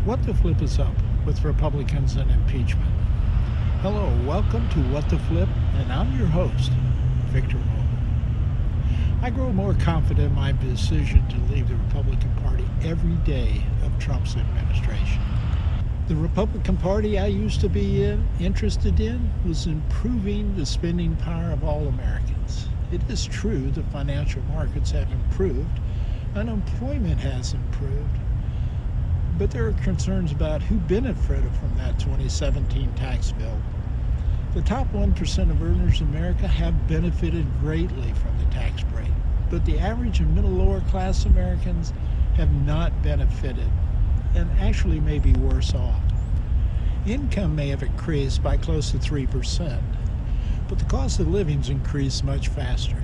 What the flip is up with Republicans and impeachment? Hello, welcome to What the Flip, and I'm your host, Victor Mogul. I grow more confident in my decision to leave the Republican Party every day of Trump's administration. The Republican Party I used to be interested in was improving the spending power of all Americans. It is true the financial markets have improved, unemployment has improved, but there are concerns about who benefited from that 2017 tax bill. The top 1% of earners in America have benefited greatly from the tax break, but the average and middle lower class Americans have not benefited and actually may be worse off. Income may have increased by close to 3%, but the cost of living's increased much faster.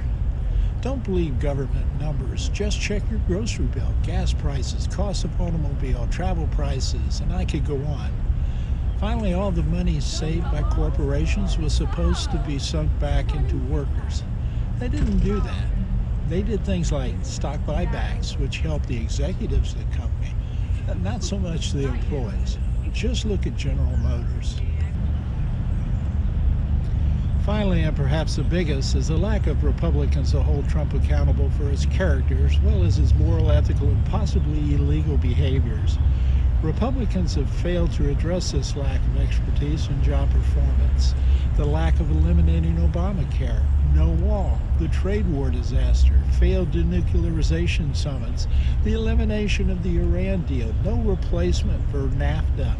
Don't believe government numbers. Just check your grocery bill, gas prices, cost of automobile, travel prices, and I could go on. Finally, all the money saved by corporations was supposed to be sunk back into workers. They didn't do that. They did things like stock buybacks, which helped the executives of the company, and not so much the employees. Just look at General Motors. Finally, and perhaps the biggest, is the lack of Republicans to hold Trump accountable for his character as well as his moral, ethical, and possibly illegal behaviors. Republicans have failed to address this lack of expertise in job performance, the lack of eliminating Obamacare, no wall, the trade war disaster, failed denuclearization summits, the elimination of the Iran deal, no replacement for NAFTA,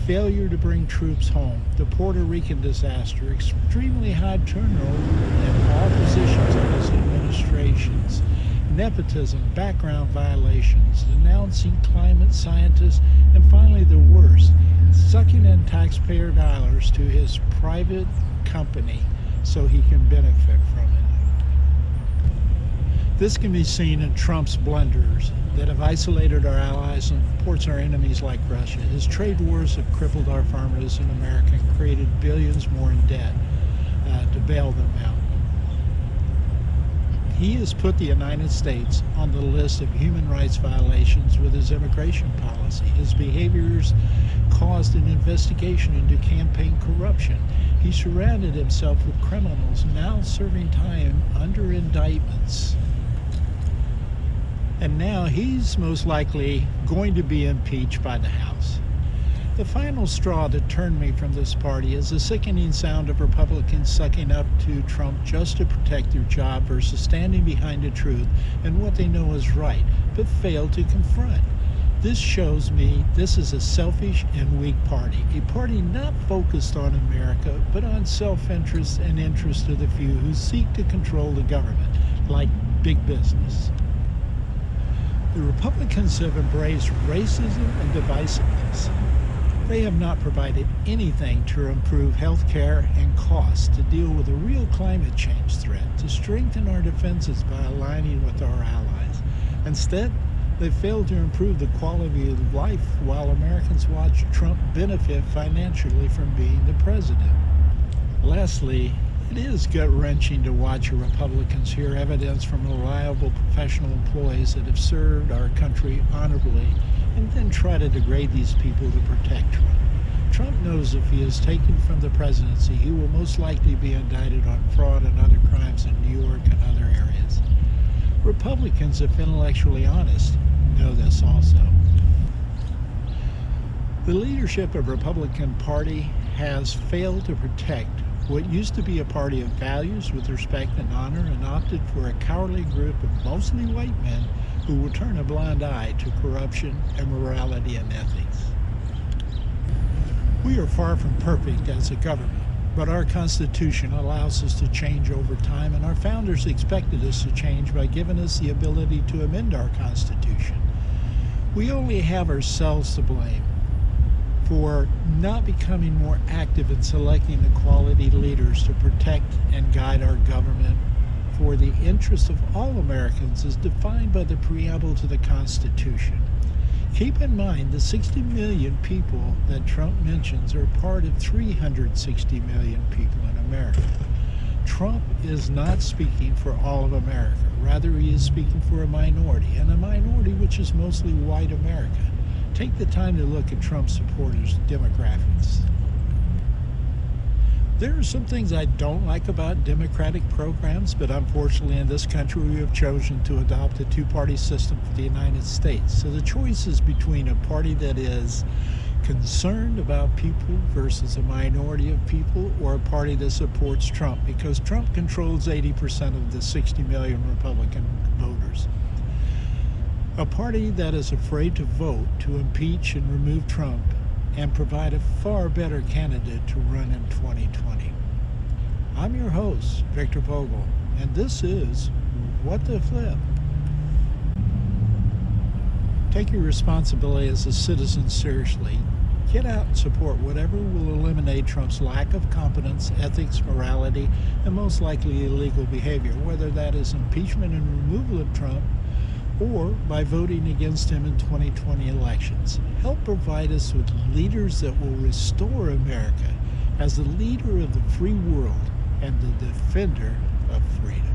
failure to bring troops home, the Puerto Rican disaster, extremely high turnover in all positions of his administrations, nepotism, background violations, denouncing climate scientists, and finally the worst, sucking in taxpayer dollars to his private company so he can benefit from it. This can be seen in Trump's blunders that have isolated our allies and supports our enemies like Russia. His trade wars have crippled our farmers in America and created billions more in debt to bail them out. He has put the United States on the list of human rights violations with his immigration policy. His behaviors caused an investigation into campaign corruption. He surrounded himself with criminals now serving time under indictments. And now he's most likely going to be impeached by the House. The final straw that turned me from this party is the sickening sound of Republicans sucking up to Trump just to protect their job versus standing behind the truth and what they know is right, but fail to confront. This shows me this is a selfish and weak party, a party not focused on America, but on self-interest and interest of the few who seek to control the government, like big business. The Republicans have embraced racism and divisiveness. They have not provided anything to improve health care and costs, to deal with a real climate change threat, to strengthen our defenses by aligning with our allies. Instead, they failed to improve the quality of life while Americans watch Trump benefit financially from being the president. Lastly, it is gut-wrenching to watch Republicans hear evidence from reliable professional employees that have served our country honorably and then try to degrade these people to protect Trump. Trump knows if he is taken from the presidency, he will most likely be indicted on fraud and other crimes in New York and other areas. Republicans, if intellectually honest, know this also. The leadership of the Republican Party has failed to protect what used to be a party of values with respect and honor and opted for a cowardly group of mostly white men who will turn a blind eye to corruption, immorality, and ethics. We are far from perfect as a government, but our Constitution allows us to change over time, and our founders expected us to change by giving us the ability to amend our Constitution. We only have ourselves to blame for not becoming more active in selecting the quality leaders to protect and guide our government for the interest of all Americans as defined by the preamble to the Constitution. Keep in mind the 60 million people that Trump mentions are part of 360 million people in America. Trump is not speaking for all of America. Rather, he is speaking for a minority, and a minority which is mostly white America. take the time to look at Trump supporters' demographics. There are some things I don't like about Democratic programs, but unfortunately in this country we have chosen to adopt a two-party system for the United States. So the choice is between a party that is concerned about people versus a minority of people, or a party that supports Trump, because Trump controls 80% of the 60 million Republican voters. A party that is afraid to vote to impeach and remove Trump and provide a far better candidate to run in 2020. I'm your host, Victor Vogel, and this is What the Flip. Take your responsibility as a citizen seriously. Get out and support whatever will eliminate Trump's lack of competence, ethics, morality, and most likely illegal behavior, whether that is impeachment and removal of Trump or by voting against him in 2020 elections. Help provide us with leaders that will restore America as the leader of the free world and the defender of freedom.